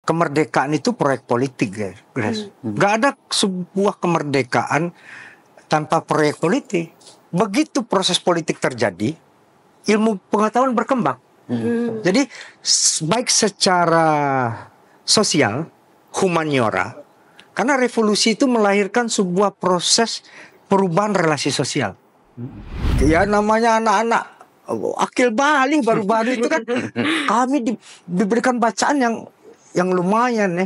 kemerdekaan itu proyek politik, guys. Gak ada sebuah kemerdekaan tanpa proyek politik. Begitu proses politik terjadi, ilmu pengetahuan berkembang. Jadi baik secara sosial, humaniora, karena revolusi itu melahirkan sebuah proses perubahan relasi sosial. Ya namanya anak-anak akil balik baru-baru itu kan kami diberikan bacaan yang lumayan ya.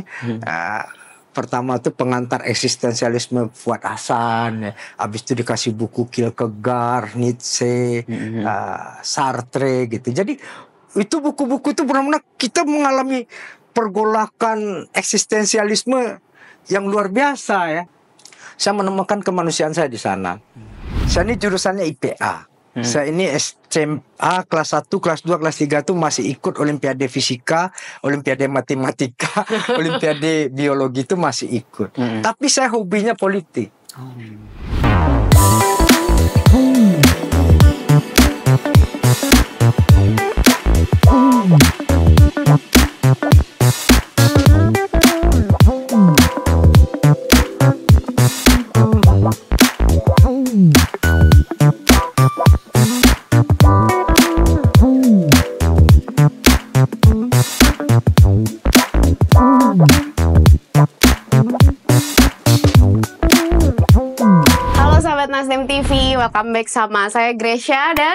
Pertama itu pengantar eksistensialisme Fuad Hasan, ya. Habis itu dikasih buku Kierkegaard, Nietzsche, Sartre gitu. Jadi itu buku-buku itu benar-benar kita mengalami pergolakan eksistensialisme yang luar biasa ya. Saya menemukan kemanusiaan saya di sana. Saya ini jurusannya IPA. Saya ini SMA kelas 1, kelas 2, kelas 3 itu masih ikut Olimpiade Fisika, Olimpiade Matematika, Olimpiade Biologi itu masih ikut. Tapi saya hobinya politik. Nasdem TV, welcome back sama saya Gresha dan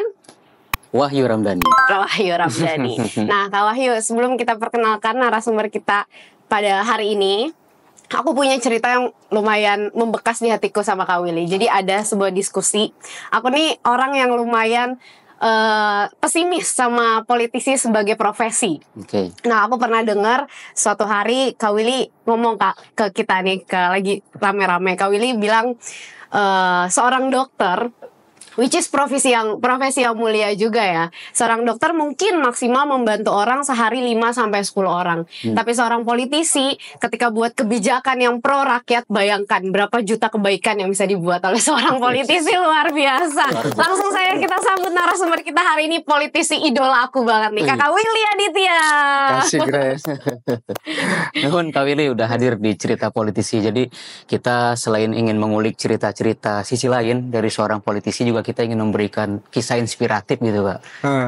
Wahyu Ramdhani. Nah, Kak Wahyu, sebelum kita perkenalkan narasumber kita pada hari ini, aku punya cerita yang lumayan membekas di hatiku sama Kak Willy. Jadi ada sebuah diskusi. Aku nih orang yang lumayan pesimis sama politisi sebagai profesi. Nah, aku pernah dengar suatu hari Kak Willy ngomong ke kita nih, lagi rame-rame. Kak Willy bilang seorang dokter, which is profesi yang mulia juga ya. Seorang dokter mungkin maksimal membantu orang sehari 5-10 orang. Tapi seorang politisi ketika buat kebijakan yang pro rakyat, bayangkan berapa juta kebaikan yang bisa dibuat oleh seorang politisi. Luar biasa. Langsung kita sambut narasumber kita hari ini, politisi idola aku banget nih, Kakak Willy Aditya. Kasih Grace. Nuhun Kak Willy udah hadir di Cerita Politisi. Jadi kita selain ingin mengulik cerita-cerita sisi lain dari seorang politisi, juga kita ingin memberikan kisah inspiratif gitu Kak,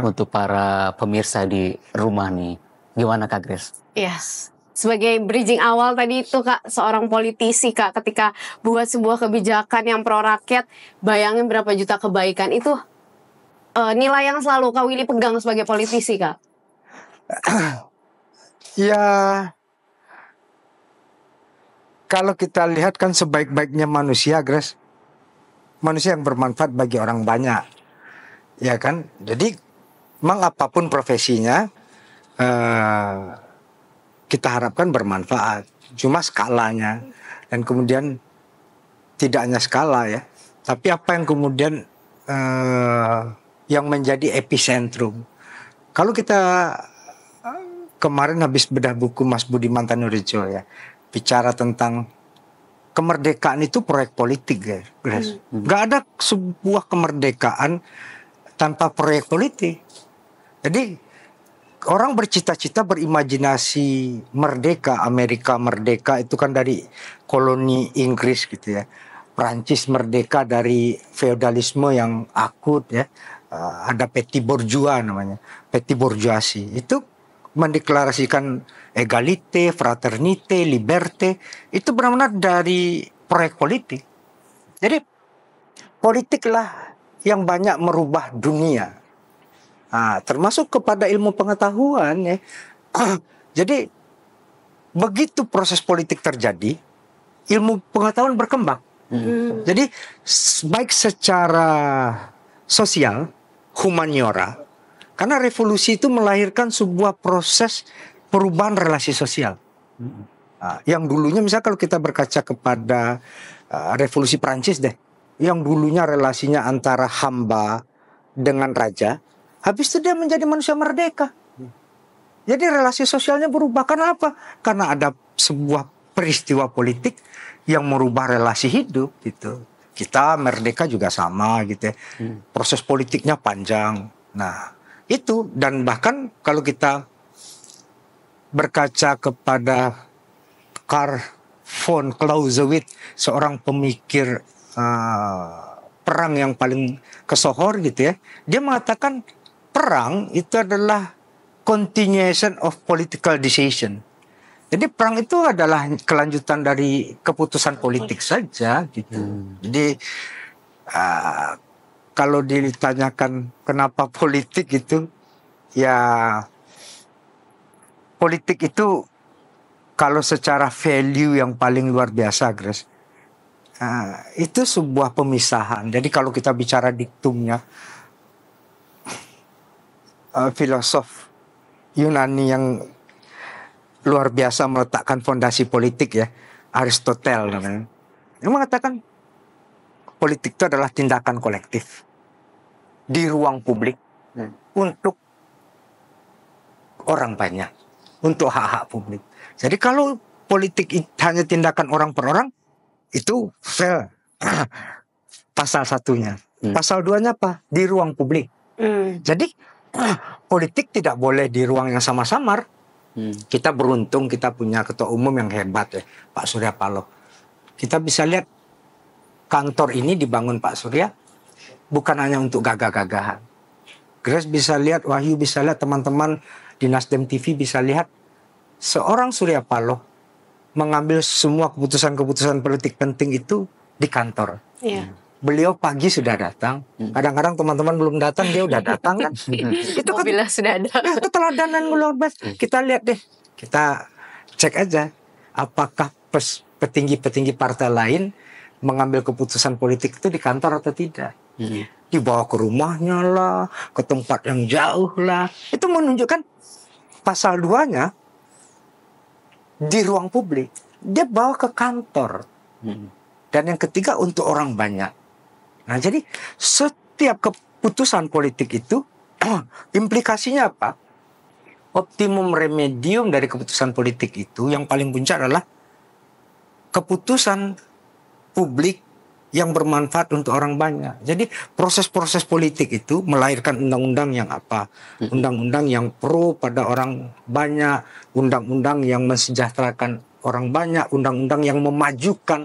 untuk para pemirsa di rumah nih. Gimana Kak Grace? Yes. Sebagai bridging awal tadi itu Kak, seorang politisi Kak ketika buat sebuah kebijakan yang pro rakyat, bayangin berapa juta kebaikan. Itu nilai yang selalu Kak Willy pegang sebagai politisi Kak. Ya, kalau kita lihat kan sebaik-baiknya manusia, Grace, manusia yang bermanfaat bagi orang banyak, ya kan? Jadi, memang apapun profesinya, kita harapkan bermanfaat. Cuma skalanya, dan kemudian tidak hanya skala ya, tapi apa yang kemudian yang menjadi epicentrum. Kalau kita kemarin habis bedah buku Mas Budiman Tanurejo ya, bicara tentang kemerdekaan itu proyek politik ya, Grace. Gak ada sebuah kemerdekaan tanpa proyek politik. Jadi orang bercita-cita, berimajinasi merdeka, Amerika merdeka itu kan dari koloni Inggris gitu ya. Prancis merdeka dari feodalisme yang akut ya. Ada petit bourgeois namanya, petit bourgeoisie. Itu mendeklarasikan egalite, fraternite, liberté. Itu benar-benar dari proyek politik. Jadi politiklah yang banyak merubah dunia. Termasuk kepada ilmu pengetahuan ya. Jadi begitu proses politik terjadi, ilmu pengetahuan berkembang. Jadi baik secara sosial, humaniora, karena revolusi itu melahirkan sebuah proses perubahan relasi sosial. Yang dulunya misalnya kalau kita berkaca kepada revolusi Prancis deh, yang dulunya relasinya antara hamba dengan raja, habis itu dia menjadi manusia merdeka. Jadi relasi sosialnya berubah. Karena apa? Karena ada sebuah peristiwa politik yang merubah relasi hidup gitu. Kita merdeka juga sama gitu ya. Proses politiknya panjang. Nah itu, dan bahkan kalau kita berkaca kepada Karl von Clausewitz, seorang pemikir perang yang paling kesohor gitu ya. Dia mengatakan perang itu adalah continuation of political decision. Jadi perang itu adalah kelanjutan dari keputusan politik saja gitu. Jadi kalau ditanyakan kenapa politik itu, ya politik itu kalau secara value yang paling luar biasa, Grace, itu sebuah pemisahan. Jadi kalau kita bicara diktumnya, filosof Yunani yang luar biasa meletakkan fondasi politik ya, Aristoteles namanya. Dia mengatakan politik itu adalah tindakan kolektif di ruang publik untuk orang banyak, untuk hak-hak publik. Jadi kalau politik hanya tindakan orang per orang, itu fail. Pasal satunya. Pasal duanya apa? Di ruang publik. Jadi politik tidak boleh di ruang yang sama-samar. Kita beruntung kita punya ketua umum yang hebat ya, Pak Surya Paloh. Kita bisa lihat kantor ini dibangun Pak Surya bukan hanya untuk gagah-gagahan. Grace bisa lihat, Wahyu bisa lihat, teman-teman di Nasdem TV bisa lihat seorang Surya Paloh mengambil semua keputusan-keputusan politik penting itu di kantor. Beliau pagi sudah datang. Kadang-kadang teman-teman belum datang, dia udah datang kan. Itu kan Bila sudah ada. keteladanan luar biasa. Kita lihat deh, kita cek aja apakah petinggi-petinggi partai lain mengambil keputusan politik itu di kantor atau tidak. Dibawa ke rumahnya lah, ke tempat yang jauh lah. Itu menunjukkan pasal 2-nya di ruang publik. Dia bawa ke kantor. Dan yang ketiga untuk orang banyak. Nah, jadi setiap keputusan politik itu implikasinya apa? Optimum remedium dari keputusan politik itu yang paling puncak adalah keputusan publik yang bermanfaat untuk orang banyak. Jadi proses-proses politik itu melahirkan undang-undang yang apa? Undang-undang yang pro pada orang banyak, undang-undang yang mensejahterakan orang banyak, undang-undang yang memajukan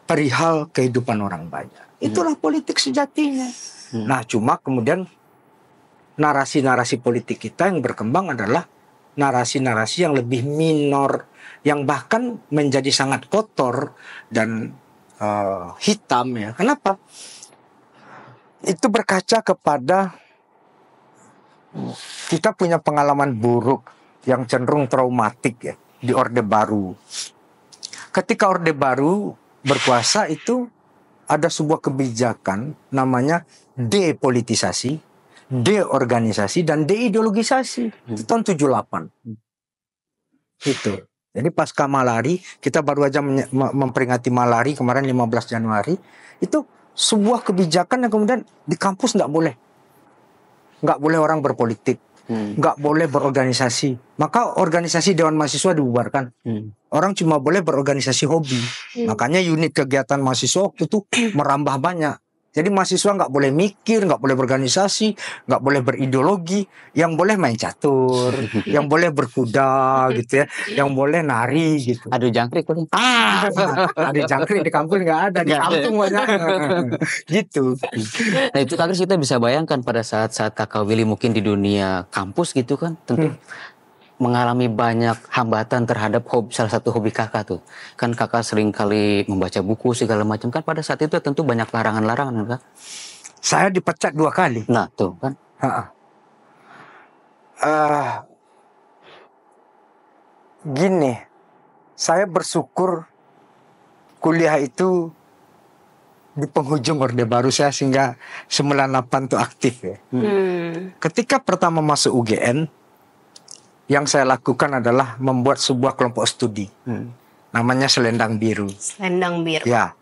perihal kehidupan orang banyak. Itulah politik sejatinya. Nah, cuma kemudian narasi-narasi politik kita yang berkembang adalah narasi-narasi yang lebih minor, yang bahkan menjadi sangat kotor dan hitam ya. Kenapa? Itu berkaca kepada kita punya pengalaman buruk yang cenderung traumatik ya di Orde Baru. Ketika Orde Baru berkuasa itu ada sebuah kebijakan namanya depolitisasi, deorganisasi, dan deideologisasi. Itu tahun 78. Itu. Jadi pasca Malari, kita baru aja memperingati Malari kemarin 15 Januari. Itu sebuah kebijakan yang kemudian di kampus nggak boleh. Nggak boleh orang berpolitik. Nggak boleh berorganisasi. Maka organisasi Dewan Mahasiswa dibubarkan. Orang cuma boleh berorganisasi hobi. Makanya unit kegiatan mahasiswa waktu itu merambah banyak. Jadi mahasiswa nggak boleh mikir, nggak boleh berorganisasi, nggak boleh berideologi. Yang boleh main catur, yang boleh berkuda gitu ya, yang boleh nari gitu. Adu jangkrik paling. Ada jangkrik di kampus nggak ada, di kampung banyak. Gitu. Nah itu Kak Kris, kita bisa bayangkan pada saat-saat Kakak Willy mungkin di dunia kampus gitu kan, tentu mengalami banyak hambatan terhadap salah satu hobi Kakak tuh. Kan Kakak sering kali membaca buku segala macam kan, pada saat itu tentu banyak larangan-larangan kan. Saya dipecat 2 kali. Nah tuh kan. Gini, saya bersyukur kuliah itu di penghujung Orde Baru saya sehingga 98 tuh aktif ya. Ketika pertama masuk UGN, yang saya lakukan adalah membuat sebuah kelompok studi. Namanya Selendang Biru. Selendang Biru. Ya.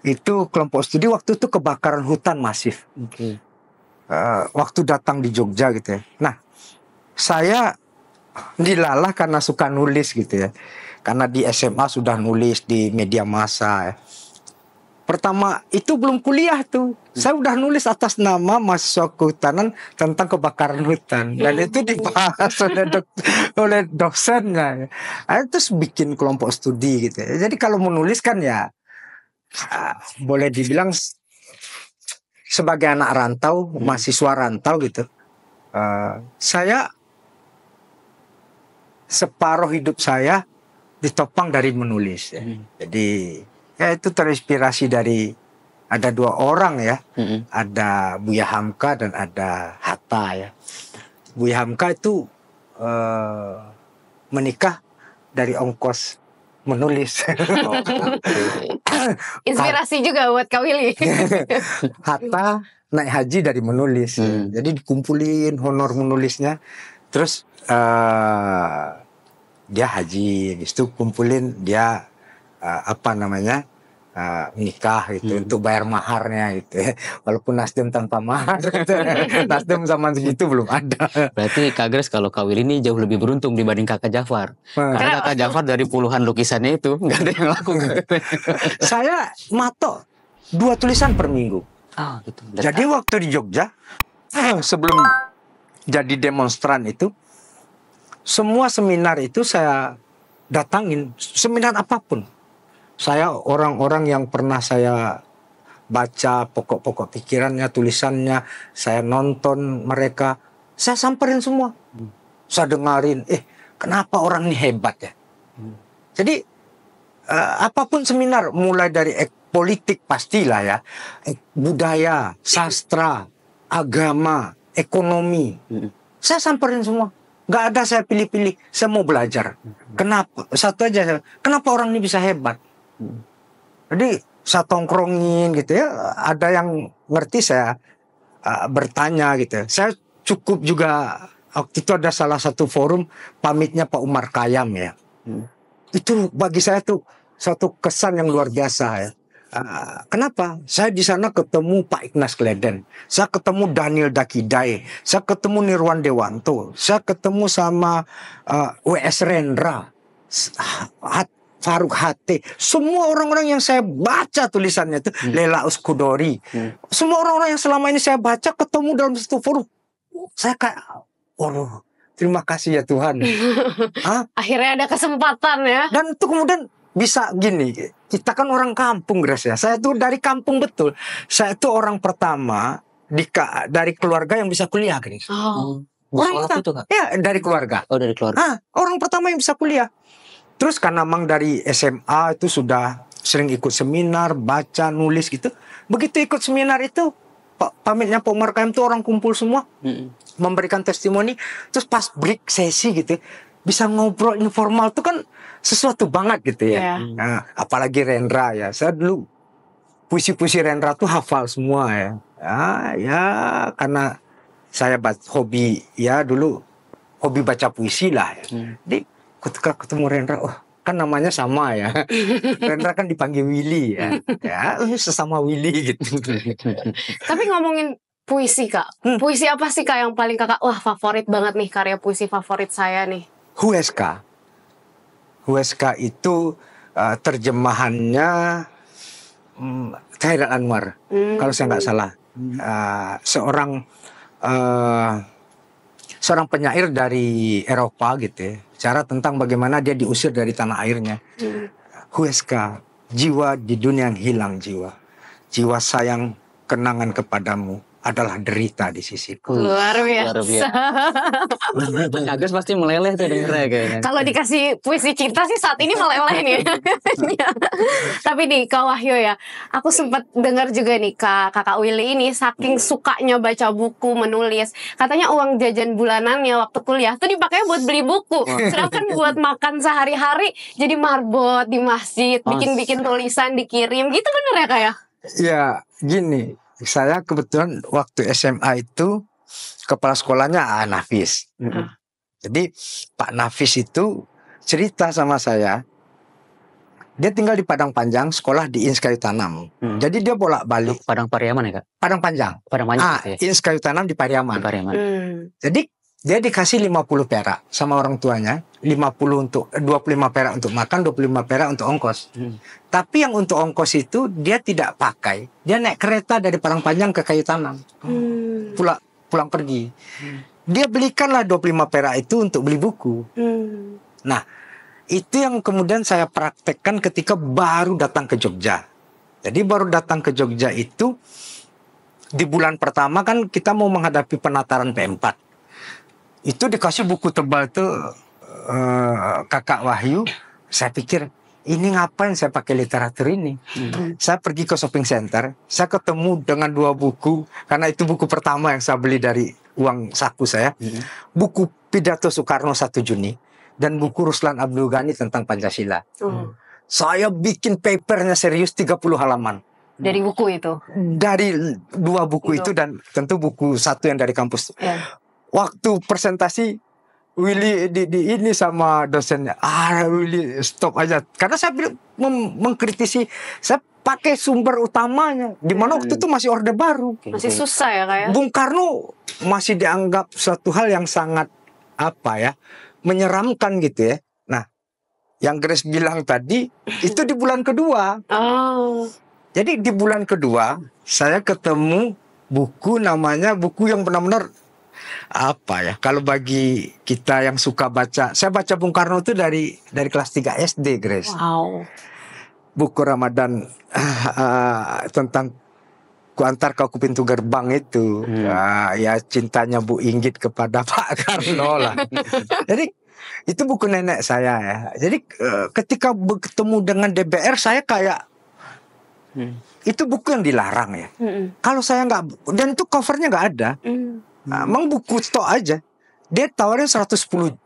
Itu kelompok studi waktu itu kebakaran hutan masif. Waktu datang di Jogja gitu ya. Nah, saya dilalah karena suka nulis gitu ya. Karena di SMA sudah nulis di media massa ya. pertama itu belum kuliah tuh. Saya udah nulis atas nama mahasiswa kehutanan tentang kebakaran hutan, dan itu dibahas oleh dosennya. Terus bikin kelompok studi gitu. Jadi kalau menulis kan ya boleh dibilang sebagai anak rantau, mahasiswa rantau gitu. Saya separuh hidup saya ditopang dari menulis. Ya. Jadi ya itu terinspirasi dari ada 2 orang ya, ada Buya Hamka dan ada Hatta ya. Buya Hamka itu menikah dari ongkos menulis. Inspirasi juga buat Kak Willy. Hatta naik haji dari menulis. Jadi dikumpulin honor menulisnya, terus dia haji, habis itu kumpulin dia nikah gitu untuk bayar maharnya gitu. Walaupun Nasdem tanpa mahar, gitu. Nasdem zaman segitu belum ada. Berarti Kak Grace kalau Kak Willy ini jauh lebih beruntung dibanding Kakak Jafar. Karena Kakak Jafar dari puluhan lukisannya itu nggak ada yang laku. Saya matok 2 tulisan per minggu. Oh, gitu. Jadi waktu di Jogja sebelum jadi demonstran itu, semua seminar itu saya datangin, seminar apapun. Saya orang-orang yang pernah saya baca pokok-pokok pikirannya, tulisannya, saya nonton mereka, saya samperin semua. Saya dengerin, kenapa orang ini hebat ya. Jadi apapun seminar, mulai dari politik pastilah ya, budaya, sastra, agama, ekonomi, saya samperin semua. Nggak ada saya pilih-pilih, saya mau belajar. Kenapa? Satu aja, kenapa orang ini bisa hebat? Jadi saya tongkrongin gitu ya, ada yang ngerti saya bertanya gitu. Saya cukup juga, waktu itu ada salah satu forum pamitnya Pak Umar Khayyam ya. Itu bagi saya tuh suatu kesan yang luar biasa ya. Kenapa? Saya di sana ketemu Pak Ignas Kleden, saya ketemu Daniel Dakidai, saya ketemu Nirwan Dewanto, saya ketemu sama W.S. Rendra, Faruk Hate, semua orang-orang yang saya baca tulisannya itu, Lela Uskudori, semua orang-orang yang selama ini saya baca ketemu dalam satu forum, saya kayak, waduh, terima kasih ya Tuhan. Akhirnya ada kesempatan ya. Dan itu kemudian bisa gini, kita kan orang kampung Grace ya, saya tuh dari kampung betul, saya tuh orang pertama dari keluarga yang bisa kuliah Grace. Orang pertama, ya dari keluarga. Oh, dari keluarga. Orang pertama yang bisa kuliah. Terus karena memang dari SMA itu sudah sering ikut seminar, baca, nulis gitu. Begitu ikut seminar itu, pamitnya Pak Umar Khayyam itu orang kumpul semua, memberikan testimoni. Terus pas break sesi gitu, bisa ngobrol informal itu kan sesuatu banget gitu ya. Nah, apalagi Rendra ya. Saya dulu puisi-puisi Rendra tuh hafal semua ya. Ya karena saya hobi ya dulu, hobi baca puisi lah ya. Jadi ketika ketemu Rendra, kan namanya sama ya. Rendra kan dipanggil Willy ya. Ya, sesama Willy gitu. Tapi ngomongin puisi Kak, puisi apa sih Kak yang paling Kakak favorit banget nih, karya puisi favorit saya nih? Huesca. Huesca itu terjemahannya Khairat Anwar. Kalau saya nggak salah. Seorang penyair dari Eropa gitu ya. Cara tentang bagaimana dia diusir dari tanah airnya. Huesca, jiwa di dunia yang hilang jiwa. Jiwa sayang kenangan kepadamu adalah derita di sisiku. Luar biasa. Agus pasti meleleh tuh dengernya kayaknya. Kalau dikasih puisi cinta sih saat ini meleleh nih. Tapi nih Kak Wahyu ya, aku sempat dengar juga nih Kakak Willy ini saking sukanya baca buku, menulis. Katanya uang jajan bulanannya waktu kuliah tuh dipakainya buat beli buku. Sedangkan buat makan sehari-hari jadi marbot di masjid, bikin-bikin tulisan dikirim. Gitu bener ya Kak ya? Ya gini, saya kebetulan waktu SMA itu kepala sekolahnya Nafis. Jadi Pak Nafis itu cerita sama saya, dia tinggal di Padang Panjang, sekolah di Ins Kayu Tanam. Jadi dia bolak-balik. Padang Pariaman ya Kak? Padang Panjang. Padang Panjang. Ins Kayu Tanam di Pariaman. Di Pariaman. Jadi dia dikasih 50 perak sama orang tuanya, 25 perak untuk makan, 25 perak untuk ongkos. Tapi yang untuk ongkos itu dia tidak pakai. Dia naik kereta dari Padangpanjang ke Kayu Tanam. Pulang pergi. Dia belikanlah 25 perak itu untuk beli buku. Nah, itu yang kemudian saya praktekkan ketika baru datang ke Jogja. Jadi baru datang ke Jogja itu di bulan pertama kan kita mau menghadapi penataran P4. Itu dikasih buku tebal tuh Kakak Wahyu. Saya pikir ini ngapain saya pakai literatur ini. Saya pergi ke shopping center, saya ketemu dengan 2 buku, karena itu buku pertama yang saya beli dari uang saku saya. Buku Pidato Soekarno 1 Juni dan buku Ruslan Abdul Ghani tentang Pancasila. Saya bikin papernya serius 30 halaman. Dari buku itu? Dari 2 buku itu dan tentu buku 1 yang dari kampus. Waktu presentasi Willy di ini sama dosennya, Willy stop aja, karena saya mengkritisi, saya pakai sumber utamanya, di mana waktu itu masih Orde Baru, masih susah ya kayak. Bung Karno masih dianggap suatu hal yang sangat menyeramkan gitu ya. Nah, yang Grace bilang tadi itu di bulan kedua. Jadi di bulan kedua saya ketemu buku, namanya buku yang benar-benar kalau bagi kita yang suka baca, saya baca Bung Karno itu dari kelas 3 SD, Grace. Buku Ramadan tentang Kuantar Kau ke Pintu Gerbang itu. Ya cintanya Bu Inggit kepada Pak Karno lah. Jadi itu buku nenek saya ya. Jadi ketika bertemu dengan DBR saya kayak itu buku yang dilarang ya. Kalau saya nggak, dan itu covernya nggak ada. Emang buku stok aja. Dia tawarin 110.000.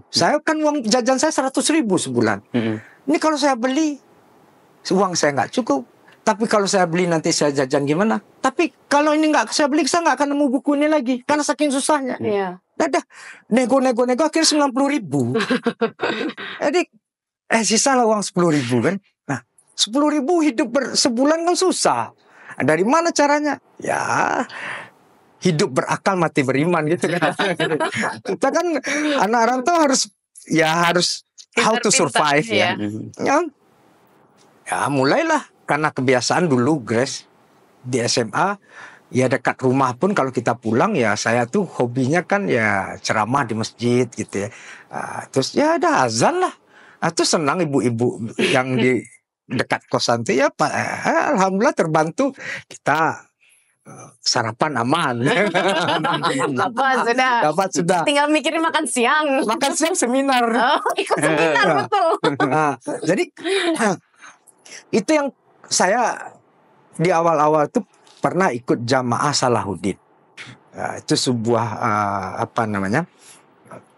Saya kan uang jajan saya 100.000 sebulan. Ini kalau saya beli, uang saya nggak cukup. Tapi kalau saya beli nanti saya jajan gimana? Tapi kalau ini nggak saya beli, saya nggak akan nemu buku ini lagi. Karena saking susahnya. Dadah, nego akhirnya 90.000. Jadi sisa lah uang 10.000 kan. Nah, 10.000 hidup sebulan kan susah. Dari mana caranya? Ya, hidup berakal mati beriman gitu kan. Kita kan anak rantau harus how to survive ya. Ya mulailah, karena kebiasaan dulu Grace di SMA ya dekat rumah pun kalau kita pulang ya saya tuh hobinya kan ya ceramah di masjid gitu ya. Terus ya ada azan lah. Terus senang ibu-ibu yang di dekat kosan tuh ya alhamdulillah terbantu, kita sarapan aman. Dapat sudah. Tinggal mikirin makan siang. Makan siang seminar. Ikut seminar betul. Jadi itu yang saya di awal-awal tuh pernah ikut Jamaah Salahuddin. Itu sebuah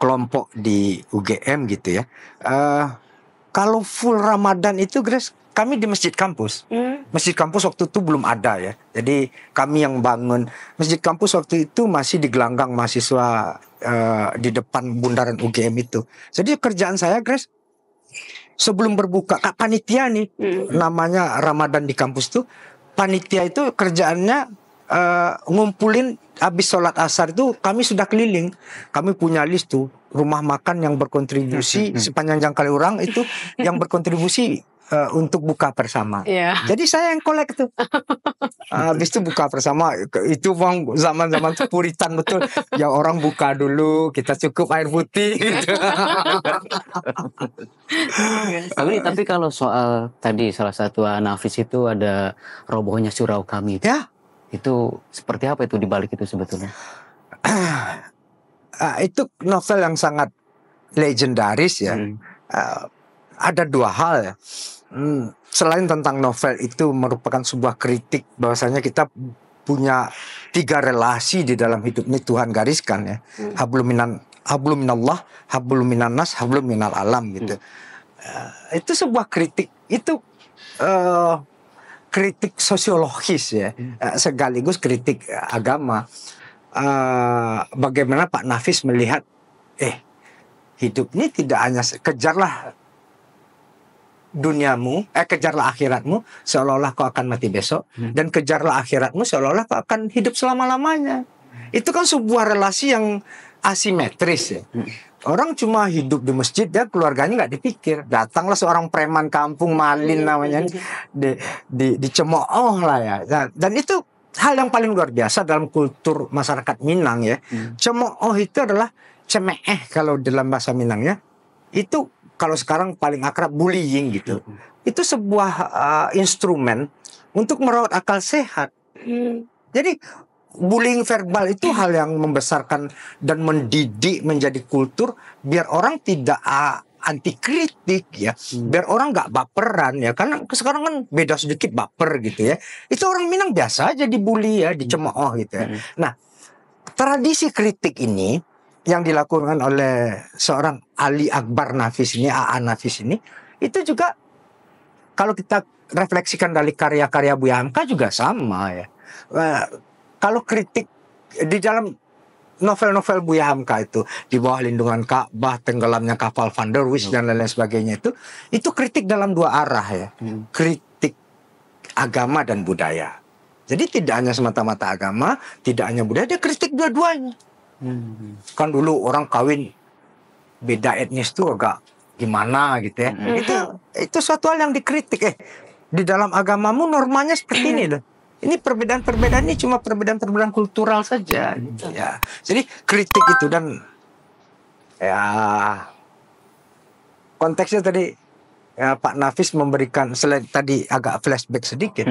kelompok di UGM gitu ya. Kalau full Ramadan itu Grace, kami di masjid kampus. Masjid kampus waktu itu belum ada ya. Jadi kami yang bangun. Masjid kampus waktu itu masih di gelanggang mahasiswa di depan bundaran UGM itu. Jadi kerjaan saya Grace, sebelum berbuka, panitia nih, namanya Ramadan di kampus tuh. Panitia itu kerjaannya ngumpulin habis sholat asar itu kami sudah keliling. Kami punya list tuh rumah makan yang berkontribusi sepanjang jangkauan orang itu yang berkontribusi untuk buka bersama. Jadi saya yang kolek tuh. Habis itu buka bersama. Itu bang zaman-zaman puritan betul. Yang orang buka dulu, kita cukup air putih. Gitu. Tapi kalau soal tadi salah satu Nafis itu ada robohnya surau kami. Ya. Itu seperti apa itu dibalik itu sebetulnya? Itu novel yang sangat legendaris ya. Ada 2 hal ya. Selain tentang novel itu merupakan sebuah kritik bahwasanya kita punya 3 relasi di dalam hidup ini Tuhan gariskan ya. Hablum minallah, hablum minannas, hablum minal alam gitu. Itu sebuah kritik. Itu kritik sosiologis ya, sekaligus kritik agama. Bagaimana Pak Nafis melihat hidup ini tidak hanya kejarlah duniamu, kejarlah akhiratmu seolah-olah kau akan mati besok, dan kejarlah akhiratmu seolah-olah kau akan hidup selama-lamanya. Itu kan sebuah relasi yang asimetris ya. Orang cuma hidup di masjid, dia keluarganya nggak dipikir. Datanglah seorang preman kampung Malin namanya, dicemooh lah ya. Dan itu hal yang paling luar biasa dalam kultur masyarakat Minang ya. Cemooh itu adalah cemeeh kalau dalam bahasa Minangnya. Itu kalau sekarang paling akrab bullying gitu. Itu sebuah instrumen untuk merawat akal sehat. Jadi bullying verbal itu hal yang membesarkan dan mendidik menjadi kultur biar orang tidak anti kritik ya, biar orang nggak baperan ya, karena sekarang kan beda sedikit baper gitu ya. Itu orang Minang biasa aja dibully ya, dicemooh gitu ya. Nah, tradisi kritik ini yang dilakukan oleh seorang Ali Akbar Nafis ini, AA Nafis ini, itu juga kalau kita refleksikan dari karya-karya Buya Hamka juga sama ya. Kalau kritik di dalam novel-novel Buya Hamka itu, Di Bawah Lindungan Ka'bah, Tenggelamnya Kapal Van der Wist dan lain-lain sebagainya, itu kritik dalam dua arah ya. Kritik agama dan budaya. Jadi tidak hanya semata-mata agama, tidak hanya budaya, dia kritik dua-duanya. Kan dulu orang kawin beda etnis tuh agak gimana gitu ya. Itu suatu hal yang dikritik. Di dalam agamamu normanya seperti ini loh. Ini perbedaan-perbedaan ini cuma perbedaan-perbedaan kultural saja gitu ya. Jadi kritik itu, dan ya konteksnya tadi ya, Pak Nafis memberikan, selain tadi agak flashback sedikit,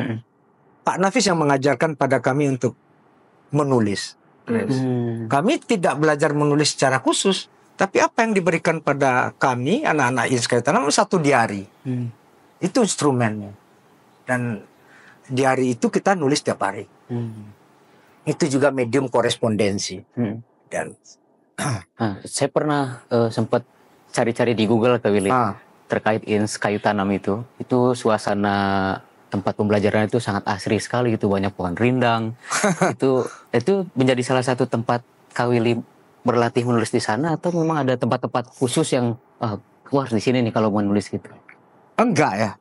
Pak Nafis yang mengajarkan pada kami untuk menulis. Kami tidak belajar menulis secara khusus, tapi apa yang diberikan pada kami anak-anak Inskaya Tanam satu diari. Itu instrumennya. Dan di hari itu kita nulis tiap hari. Itu juga medium korespondensi. Dan saya pernah sempat cari-cari di Google ke Willy terkait Ins Kayu Tanam itu suasana tempat pembelajaran itu sangat asri sekali, itu banyak pohon rindang. itu menjadi salah satu tempat Kak Willy berlatih menulis di sana, atau memang ada tempat-tempat khusus yang wah di sini nih kalau mau nulis gitu? Enggak ya.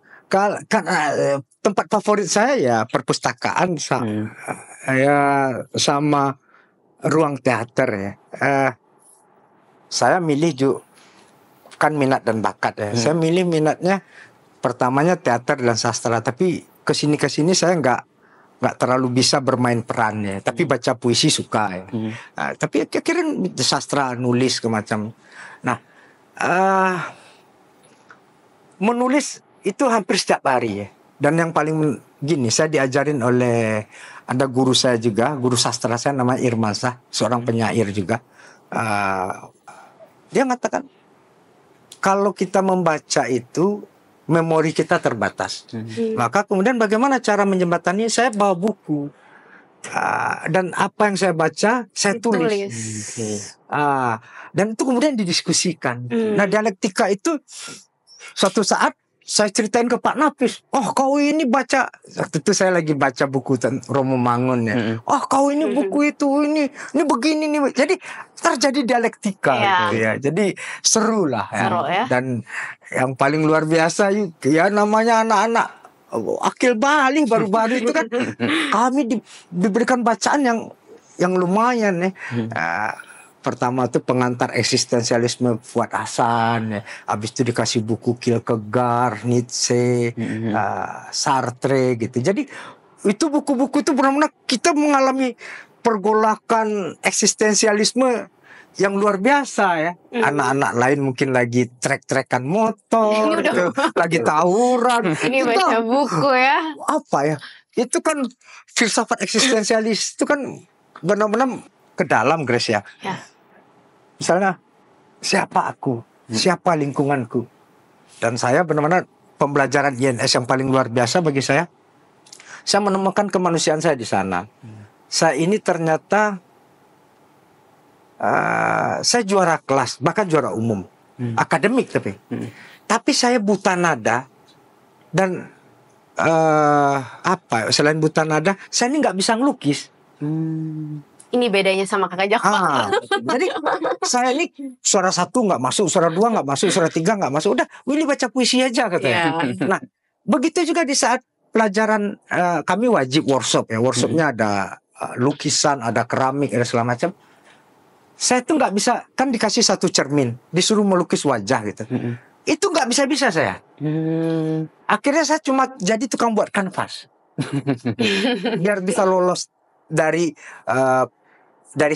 Tempat favorit saya ya perpustakaan sama ruang teater ya. Saya milih kan minat dan bakat ya. Saya milih minatnya pertamanya teater dan sastra, tapi kesini saya nggak terlalu bisa bermain peran ya. Tapi baca puisi suka ya. Tapi akhirnya sastra, nulis macam. Nah, menulis itu hampir setiap hari ya. Dan yang paling gini, saya diajarin oleh, ada guru saya juga, guru sastra saya namanya Irmasa, seorang penyair juga. Dia mengatakan, kalau kita membaca itu, memori kita terbatas. Maka kemudian bagaimana cara menjembatani? Saya bawa buku. Dan apa yang saya baca, saya tulis. Dan itu kemudian didiskusikan. Nah, dialektika itu suatu saat saya ceritain ke Pak Nafis. Oh, kau ini baca. Waktu itu saya lagi baca buku Romo Mangun ya. Oh, kau ini buku itu ini begini nih. Jadi terjadi dialektika gitu ya. Jadi seru lah ya. Seru ya. Dan yang paling luar biasa ya namanya anak-anak Akil Bali baru-baru itu kan kami diberikan bacaan yang lumayan ya. Pertama itu pengantar eksistensialisme Fuad Hasan ya. Habis itu dikasih buku Kierkegaard, Nietzsche, Sartre gitu. Jadi itu buku-buku itu benar-benar kita mengalami pergolakan eksistensialisme yang luar biasa ya. Anak-anak lain mungkin lagi trek-trekan motor gitu, lagi tawuran. Ini baca buku ya. Apa ya? Itu kan filsafat eksistensialis itu kan benar-benar ke dalam, Grace ya. Misalnya, siapa aku? Siapa lingkunganku? Dan saya benar-benar pembelajaran INS yang paling luar biasa bagi saya menemukan kemanusiaan saya di sana. Saya ini ternyata saya juara kelas, bahkan juara umum, akademik tapi saya buta nada dan selain buta nada, saya ini nggak bisa ngelukis. Ini bedanya sama kakak Jakpa. Jadi saya ini suara 1 nggak masuk, suara 2 nggak masuk, suara 3 nggak masuk. Udah, Willy baca puisi aja katanya. Nah, begitu juga di saat pelajaran kami wajib workshop ya. Workshopnya ada lukisan, ada keramik, ada segala macam. saya tuh nggak bisa, kan dikasih satu cermin, disuruh melukis wajah gitu. Itu nggak bisa saya. Akhirnya saya cuma jadi tukang buat kanvas. Biar bisa lolos dari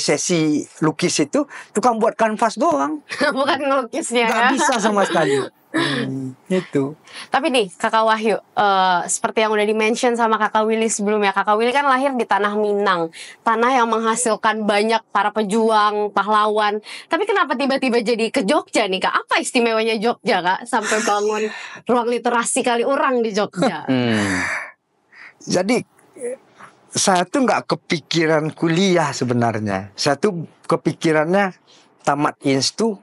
sesi lukis itu, tukang buat kanvas doang. Bukan ngelukisnya Nggak ya. bisa sama sekali. Itu. Tapi nih Kakak Wahyu, seperti yang udah di-mention sama Kakak Willy sebelumnya, Kakak Willy kan lahir di tanah Minang, tanah yang menghasilkan banyak para pejuang, pahlawan. Tapi kenapa tiba-tiba jadi ke Jogja nih Kak? Apa istimewanya Jogja Kak? Sampai bangun ruang literasi Kaliurang di Jogja. Jadi saya tuh nggak kepikiran kuliah sebenarnya. Saya tuh kepikirannya tamat INS tuh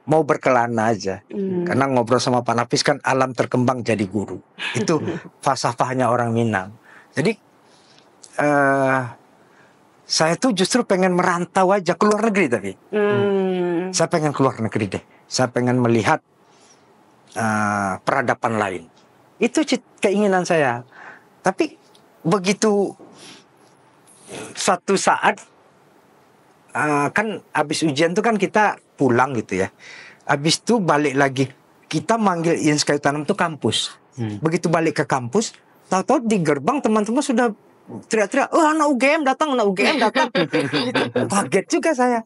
mau berkelana aja. Karena ngobrol sama Pak Nafis kan alam terkembang jadi guru. Itu falsafahnya orang Minang. Jadi saya tuh justru pengen merantau aja, keluar negeri tapi. Saya pengen keluar negeri deh. Saya pengen melihat peradaban lain. Itu keinginan saya. Tapi begitu suatu saat kan habis ujian tuh kan kita pulang gitu ya. Habis itu balik lagi, kita manggil INS Kayu Tanam tuh kampus. Begitu balik ke kampus, tahu-tahu di gerbang teman-teman sudah teriak-teriak, anak UGM datang, anak UGM datang. Kaget juga saya.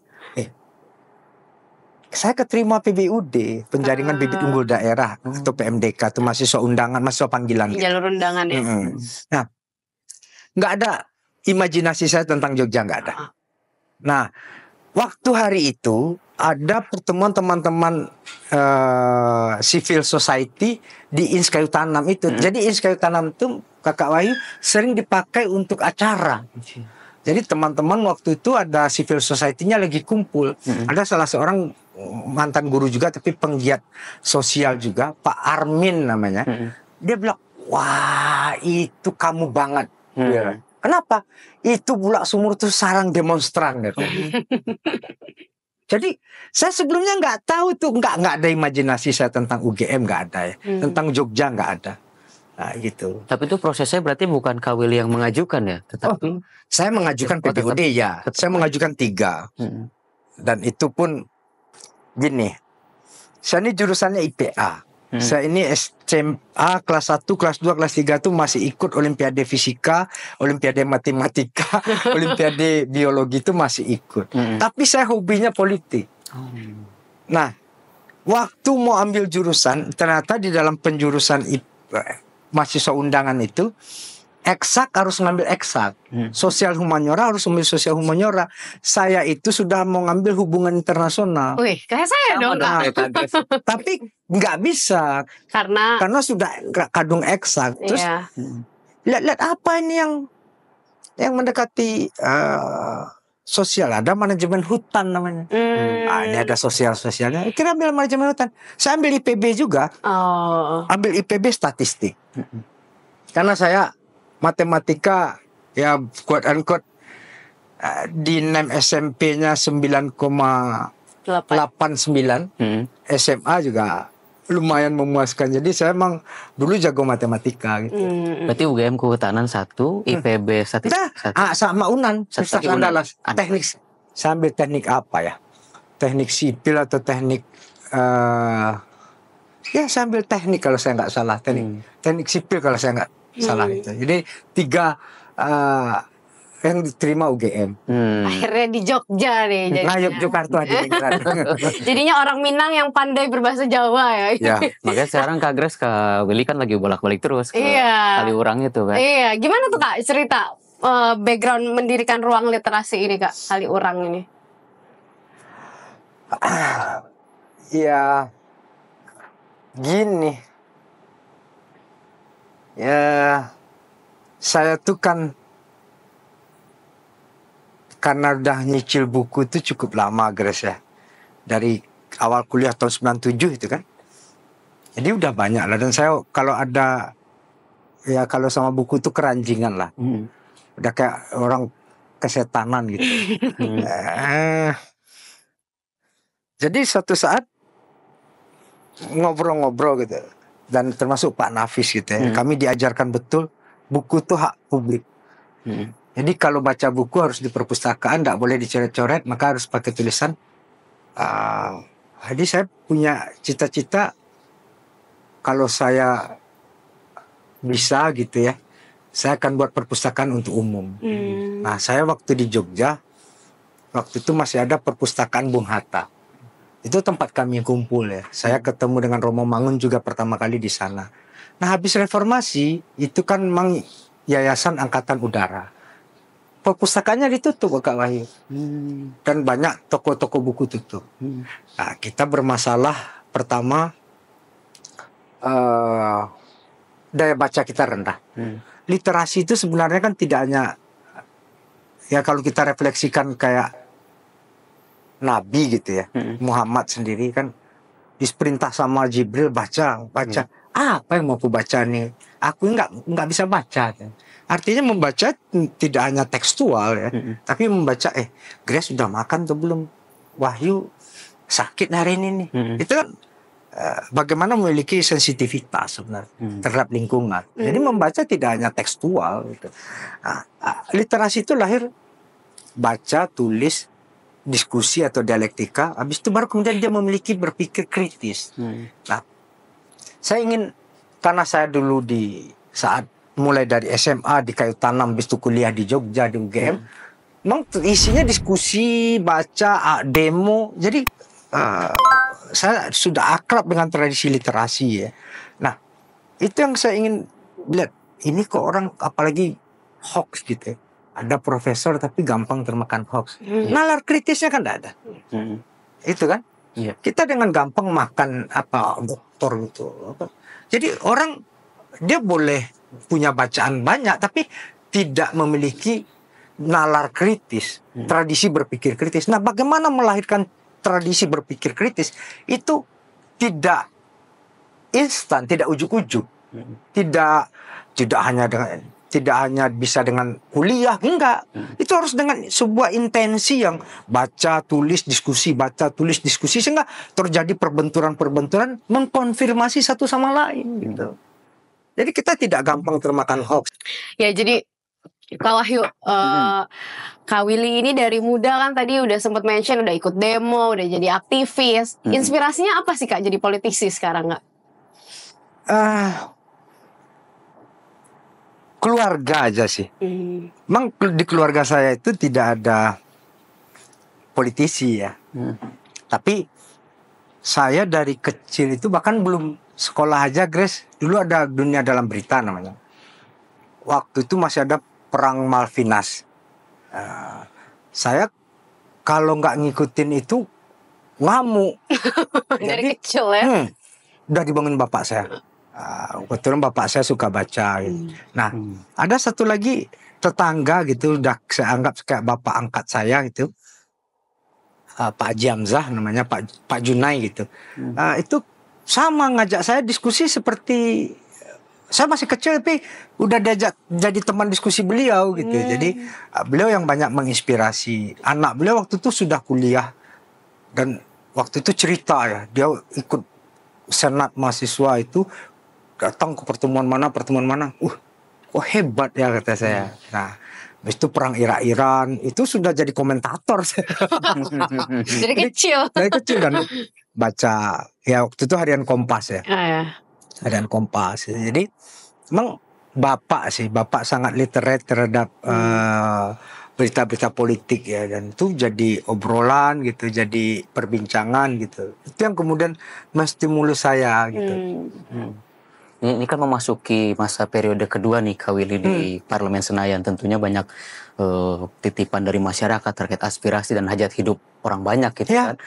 Saya keterima PBUD, Penjaringan Bibit Unggul Daerah atau PMDK, itu mahasiswa undangan, mahasiswa panggilan. Jalur undangan ya. Nah, nggak ada imajinasi saya tentang Jogja, nggak ada. Nah, waktu hari itu ada pertemuan teman-teman civil society di INS Kayu Tanam itu. Jadi INS Kayu Tanam itu Kakak Wahyu sering dipakai untuk acara. Jadi teman-teman waktu itu ada civil society-nya lagi kumpul. Ada salah seorang mantan guru juga tapi penggiat sosial juga, Pak Armin namanya. Dia bilang, wah itu kamu banget. Kenapa? Itu Bulak Sumur tuh sarang demonstran gitu. Jadi saya sebelumnya nggak tahu tuh, nggak ada imajinasi saya tentang UGM, nggak ada ya, tentang Jogja nggak ada. Nah gitu. Tapi itu prosesnya berarti bukan Kak Willy yang mengajukan ya, tetapi Saya mengajukan PBUD ya. Saya mengajukan 3. Dan itu pun gini. Saya ini jurusannya IPA. Saya ini SMA kelas 1, kelas 2, kelas 3 tuh masih ikut Olimpiade Fisika, Olimpiade Matematika, Olimpiade Biologi itu masih ikut. Tapi saya hobinya politik. Nah, waktu mau ambil jurusan, ternyata di dalam penjurusan mahasiswa undangan itu eksak harus ngambil eksak, sosial humaniora harus ngambil sosial humaniora. Saya itu sudah mau ngambil hubungan internasional. Wih, kayak saya dong Kak. Tapi nggak bisa Karena sudah kadung eksak. Terus lihat apa ini yang mendekati sosial, ada manajemen hutan namanya. Ini ada sosialnya. Kira ambil manajemen hutan. Saya ambil IPB juga. Ambil IPB statistik. Karena saya matematika ya quote unquote di NEM SMP-nya 9,89, SMA juga lumayan memuaskan. Jadi saya emang dulu jago matematika gitu. berarti UGM Kehutanan 1, IPB statistik 1. Sama UNAN, Statistik Universitas UNAN. Andalas. Teknik. Saya ambil teknik apa ya? Teknik sipil atau teknik ya saya ambil teknik kalau saya nggak salah. Teknik sipil kalau saya nggak salah itu. Jadi 3 yang diterima UGM. akhirnya di Jogja nih Nah, jadinya. Yogyakarta Jadinya orang Minang yang pandai berbahasa Jawa ya. Ya. Makanya sekarang Kak Grace, Kak Willy kan lagi bolak-balik terus ke Kaliurang itu kan. Iya, gimana tuh Kak cerita background mendirikan ruang literasi ini Kak, Kaliurang ini? Ya gini. Ya saya tuh kan karena udah nyicil buku itu cukup lama Grace ya. Dari awal kuliah tahun 97 itu kan. Jadi udah banyak lah. Dan saya kalau ada, ya kalau sama buku itu keranjingan lah. Udah kayak orang kesetanan gitu. Jadi suatu saat ngobrol-ngobrol gitu. Dan termasuk Pak Nafis gitu ya. Kami diajarkan betul buku itu hak publik. Jadi kalau baca buku harus di perpustakaan, tidak boleh dicoret-coret, maka harus pakai tulisan. Jadi saya punya cita-cita kalau saya bisa gitu ya, saya akan buat perpustakaan untuk umum. Nah, saya waktu di Jogja, waktu itu masih ada perpustakaan Bung Hatta. Itu tempat kami kumpul ya. Saya ketemu dengan Romo Mangun juga pertama kali di sana. Nah, habis reformasi itu kan memang Yayasan Angkatan Udara. Perpustakaannya ditutup, Kak Wahyu. Dan banyak toko-toko buku tutup. Nah, kita bermasalah pertama daya baca kita rendah. Literasi itu sebenarnya kan tidak hanya, ya kalau kita refleksikan kayak Nabi gitu ya, Muhammad sendiri kan diperintah sama Jibril baca. Apa yang mau aku baca nih? Aku nggak bisa baca. Artinya membaca tidak hanya tekstual ya, tapi membaca Grace sudah makan atau belum? Wahyu sakit hari ini nih. Itu kan bagaimana memiliki sensitivitas sebenarnya terhadap lingkungan. Jadi membaca tidak hanya tekstual gitu. Literasi itu lahir baca, tulis, diskusi atau dialektika. Habis itu baru kemudian dia memiliki berpikir kritis. Nah, saya ingin, karena saya dulu di saat mulai dari SMA di Kayu Tanam, habis itu kuliah di Jogja di UGM, memang isinya diskusi, baca, demo. Jadi saya sudah akrab dengan tradisi literasi ya. Nah, itu yang saya ingin lihat. Ini kok orang apalagi hoax gitu ya. Ada profesor tapi gampang termakan hoax. Nalar kritisnya kan tidak ada. Itu kan. Kita dengan gampang makan dokter gitu. Jadi orang dia boleh punya bacaan banyak tapi tidak memiliki nalar kritis, tradisi berpikir kritis. Nah, bagaimana melahirkan tradisi berpikir kritis? Itu tidak instan, tidak ujuk-ujuk. Tidak hanya bisa dengan kuliah, enggak. Itu harus dengan sebuah intensi yang baca, tulis, diskusi, baca, tulis, diskusi, sehingga terjadi perbenturan-perbenturan mengkonfirmasi satu sama lain gitu. Jadi kita tidak gampang termakan hoax. Ya, jadi Kak Wahyu, Kak Willy ini dari muda kan tadi udah sempat mention udah ikut demo, udah jadi aktivis. Inspirasinya apa sih Kak jadi politisi sekarang Kak? Keluarga aja sih. Memang di keluarga saya itu tidak ada politisi ya. Tapi saya dari kecil itu bahkan belum sekolah aja, Grace. Dulu ada Dunia Dalam Berita namanya. Waktu itu masih ada perang Malvinas. Saya kalau nggak ngikutin itu ngamuk. Dari kecil ya? Udah dibangun bapak saya. Kebetulan bapak saya suka baca gitu. Nah, ada satu lagi tetangga gitu, udah saya anggap kayak bapak angkat saya gitu, Pak Haji Hamzah namanya, Pak Junai gitu. Itu sama ngajak saya diskusi seperti saya masih kecil tapi udah diajak jadi teman diskusi beliau gitu. Jadi beliau yang banyak menginspirasi. Anak beliau waktu itu sudah kuliah dan waktu itu cerita ya, dia ikut senat mahasiswa itu, datang ke pertemuan mana, kok hebat ya kata saya. Nah, habis itu perang Irak-Iran itu sudah jadi komentator. Dari kecil. Dari kecil dan baca ya waktu itu Harian Kompas ya. Harian Kompas. Jadi memang bapak sangat literate terhadap berita-berita politik ya, dan itu jadi obrolan gitu, jadi perbincangan gitu. Itu yang kemudian menstimulus saya gitu. Ini kan memasuki masa periode kedua nih Kak Willy di Parlemen Senayan. Tentunya banyak titipan dari masyarakat terkait aspirasi dan hajat hidup orang banyak gitu kan.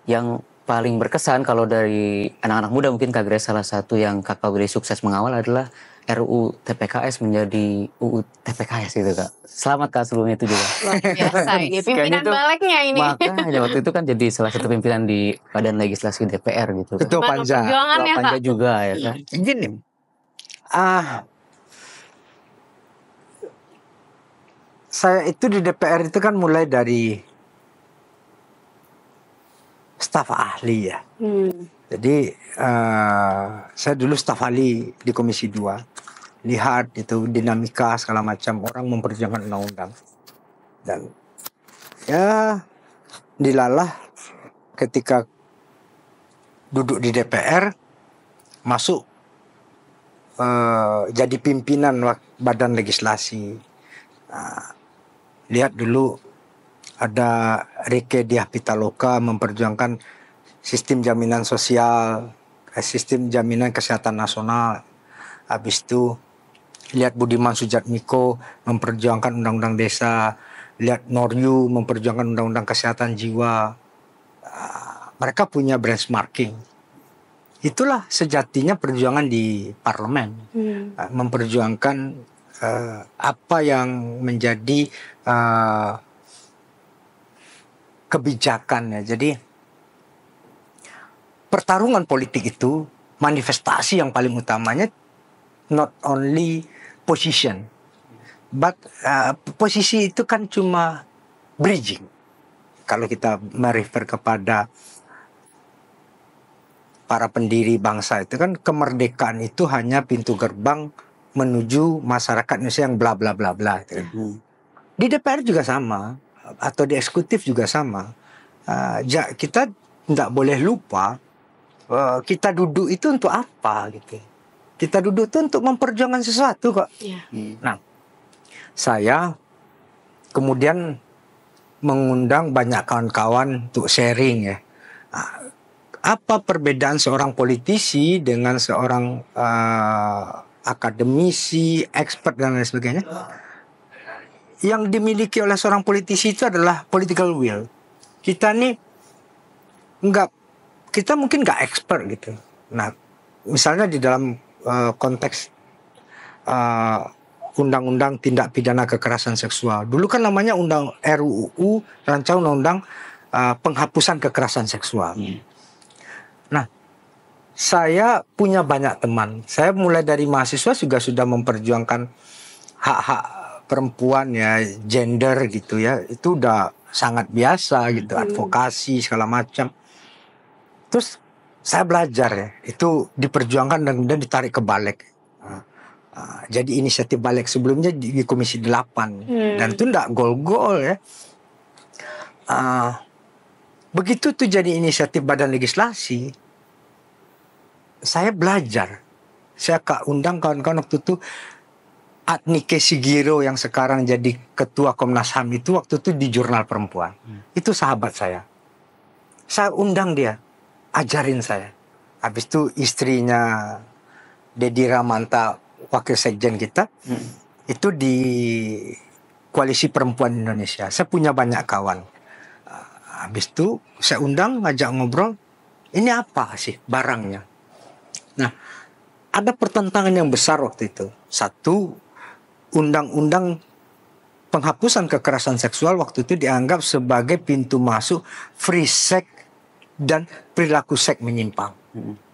Yang paling berkesan kalau dari anak-anak muda mungkin Kak Grace, salah satu yang Kak Willy sukses mengawal adalah RUU TPKS menjadi UU TPKS gitu Kak. Selamat Kak sebelumnya itu juga. Luar biasa ini pimpinan baleknya ini. Makanya waktu itu kan jadi salah satu pimpinan di Badan Legislasi DPR gitu. Ketua Panja. Panja juga ya kan. Gini, saya itu di DPR itu kan mulai dari staf ahli ya. Jadi saya dulu staf ahli di Komisi 2. lihat itu dinamika segala macam orang memperjuangkan undang-undang. Dan ya dilalah ketika duduk di DPR masuk jadi pimpinan badan legislasi. Lihat dulu ada Rieke Diah Pitaloka memperjuangkan sistem jaminan sosial, sistem jaminan kesehatan nasional. Habis itu lihat Budiman Sujatmiko memperjuangkan undang-undang desa. Lihat Noryu memperjuangkan undang-undang kesehatan jiwa. Mereka punya benchmarking. Itulah sejatinya perjuangan di parlemen. Memperjuangkan apa yang menjadi kebijakan ya. Jadi pertarungan politik itu manifestasi yang paling utamanya not only position, but posisi itu kan cuma bridging. Kalau kita merefer kepada para pendiri bangsa itu kan kemerdekaan itu hanya pintu gerbang menuju masyarakat Indonesia yang bla bla bla bla. Di DPR juga sama, atau di eksekutif juga sama. Kita tidak boleh lupa kita duduk itu untuk apa gitu. Kita duduk itu untuk memperjuangkan sesuatu kok. Nah, saya kemudian mengundang banyak kawan-kawan untuk sharing ya. Apa perbedaan seorang politisi dengan seorang akademisi, expert dan lain sebagainya? Yang dimiliki oleh seorang politisi itu adalah political will. Kita mungkin nggak expert gitu. Nah, misalnya di dalam konteks undang-undang tindak pidana kekerasan seksual. Dulu kan namanya undang RUU, Rancangan Undang-Undang Penghapusan Kekerasan Seksual. Nah, saya punya banyak teman. Saya mulai dari mahasiswa juga sudah memperjuangkan hak-hak perempuan ya, gender gitu ya. Itu udah sangat biasa gitu, advokasi segala macam. Terus saya belajar ya, itu diperjuangkan dan kemudian ditarik ke balik. Jadi inisiatif balik sebelumnya di Komisi 8 dan itu enggak gol-gol ya. Begitu tuh jadi inisiatif badan legislasi, saya belajar. Saya undang kawan-kawan waktu itu, Adnike Sigiro yang sekarang jadi ketua Komnas HAM itu waktu itu di Jurnal Perempuan. Itu sahabat saya. Saya undang dia, ajarin saya. Habis itu istrinya Dedi Ramanta, wakil sekjen kita, itu di Koalisi Perempuan Indonesia. Saya punya banyak kawan. Habis itu saya undang, ngajak ngobrol, ini apa sih barangnya? Nah, ada pertentangan yang besar waktu itu. Satu, undang-undang penghapusan kekerasan seksual waktu itu dianggap sebagai pintu masuk free sex dan perilaku seks menyimpang.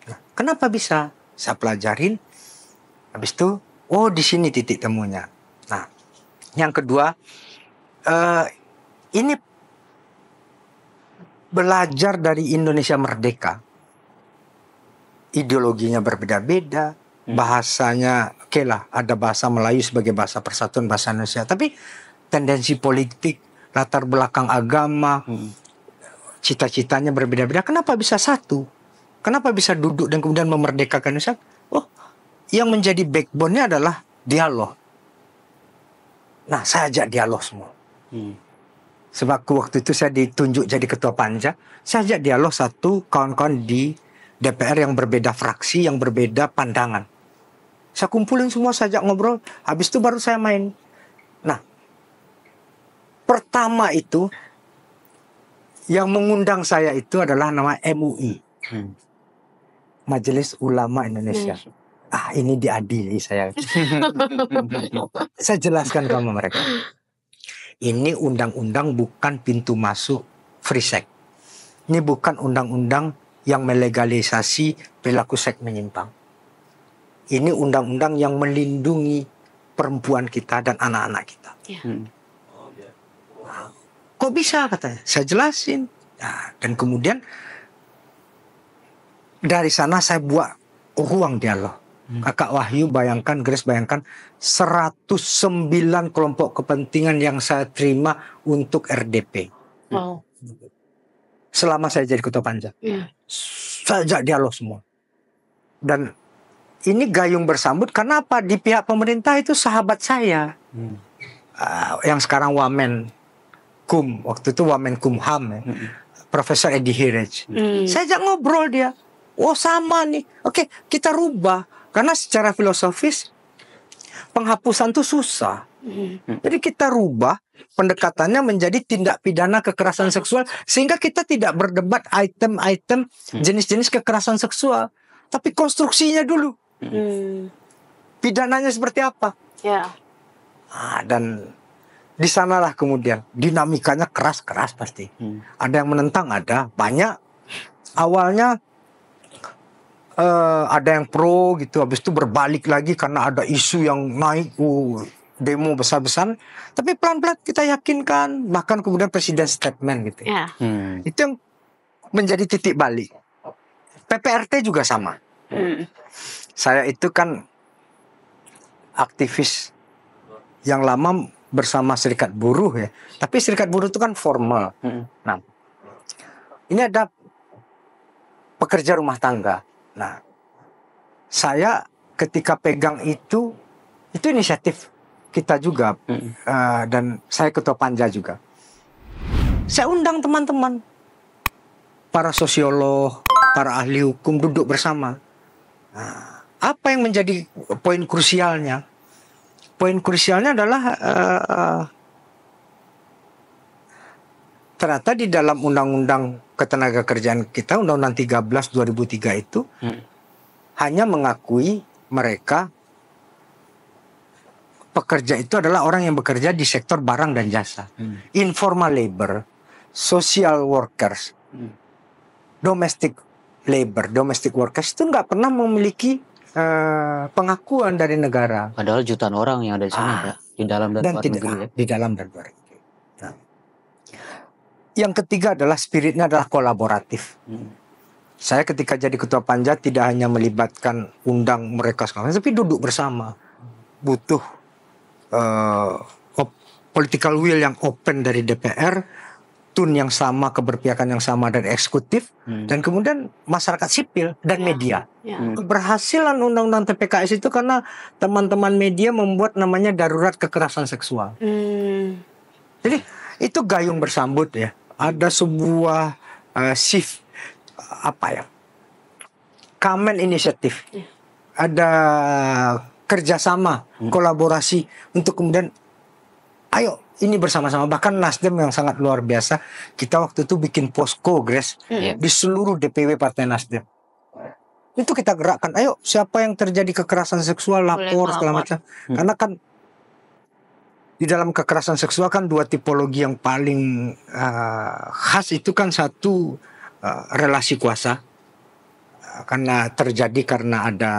Nah, kenapa bisa? Saya pelajarin. Habis itu, di sini titik temunya. Nah, yang kedua, ini belajar dari Indonesia merdeka. Ideologinya berbeda-beda, bahasanya, oke lah, ada bahasa Melayu sebagai bahasa persatuan bahasa Indonesia. Tapi tendensi politik, latar belakang agama, cita-citanya berbeda-beda. Kenapa bisa satu? Kenapa bisa duduk dan kemudian memerdekakan Indonesia? Yang menjadi backbone-nya adalah dialog. Nah, saya ajak dialog semua. Sebab waktu itu saya ditunjuk jadi ketua panja, saya ajak dialog satu kawan-kawan di DPR yang berbeda fraksi, yang berbeda pandangan. Saya kumpulin semua, saya ajak ngobrol, habis itu baru saya main. Nah, pertama itu, yang mengundang saya itu adalah nama MUI. Majelis Ulama Indonesia. Ini diadili saya. Saya jelaskan sama mereka. Ini undang-undang bukan pintu masuk free sex. Ini bukan undang-undang yang melegalisasi perilaku seks menyimpang. Ini undang-undang yang melindungi perempuan kita dan anak-anak kita. Kok bisa katanya? Saya jelasin. Nah, dan kemudian dari sana saya buat ruang dialog. Kakak Wahyu bayangkan, Grace bayangkan 109 kelompok kepentingan yang saya terima untuk RDP. Wow. Selama saya jadi ketua panja. Iya. Saya ajak dialog semua. Dan ini gayung bersambut karena apa? Di pihak pemerintah itu sahabat saya. Yang sekarang Wamen Kum, waktu itu Wamen Kumham ya. Profesor Edi Hiraj. Saya ajak ngobrol dia. Oh sama nih. Oke, kita rubah. Karena secara filosofis penghapusan itu susah. Jadi kita rubah pendekatannya menjadi tindak pidana kekerasan seksual sehingga kita tidak berdebat item-item jenis-jenis kekerasan seksual, tapi konstruksinya dulu. Pidananya seperti apa? Ya. Dan di sanalah kemudian dinamikanya keras-keras pasti. Ada yang menentang, ada banyak. Awalnya ada yang pro gitu, habis itu berbalik lagi karena ada isu yang naik, demo besar-besaran. Tapi pelan-pelan kita yakinkan, bahkan kemudian presiden statement gitu. Ya. Itu yang menjadi titik balik. PPRT juga sama. Saya itu kan aktivis yang lama bersama serikat buruh ya. Tapi serikat buruh itu kan formal. Nah, ini ada pekerja rumah tangga. Nah, saya ketika pegang itu inisiatif kita juga, dan saya ketua panja juga. Saya undang teman-teman, para sosiolog, para ahli hukum duduk bersama. Nah, apa yang menjadi poin krusialnya? Poin krusialnya adalah ternyata di dalam undang-undang ketenagakerjaan kita, undang-undang 13 2003 itu hanya mengakui mereka pekerja itu adalah orang yang bekerja di sektor barang dan jasa. Informal labor, social workers, domestic labor, domestic workers itu nggak pernah memiliki pengakuan dari negara. Padahal jutaan orang yang ada di sana ya, di dalam dan luar negeri ya. Di dalam dan luar negeri. Nah, yang ketiga adalah spiritnya adalah kolaboratif. Saya ketika jadi ketua panja tidak hanya melibatkan undang mereka sekarang, tapi duduk bersama. Butuh political will yang open dari DPR, tune yang sama, keberpihakan yang sama dari eksekutif, dan kemudian masyarakat sipil dan media. Keberhasilan undang-undang TPKS itu karena teman-teman media membuat namanya darurat kekerasan seksual. Jadi itu gayung bersambut ya. Ada sebuah shift common initiative. Ada kerjasama, kolaborasi untuk kemudian ayo ini bersama-sama. Bahkan Nasdem yang sangat luar biasa, kita waktu itu bikin posko, Grace, di seluruh DPW Partai Nasdem. Itu kita gerakkan, ayo siapa yang terjadi kekerasan seksual lapor segala macam. Karena kan di dalam kekerasan seksual kan dua tipologi yang paling khas itu kan satu relasi kuasa, karena terjadi karena ada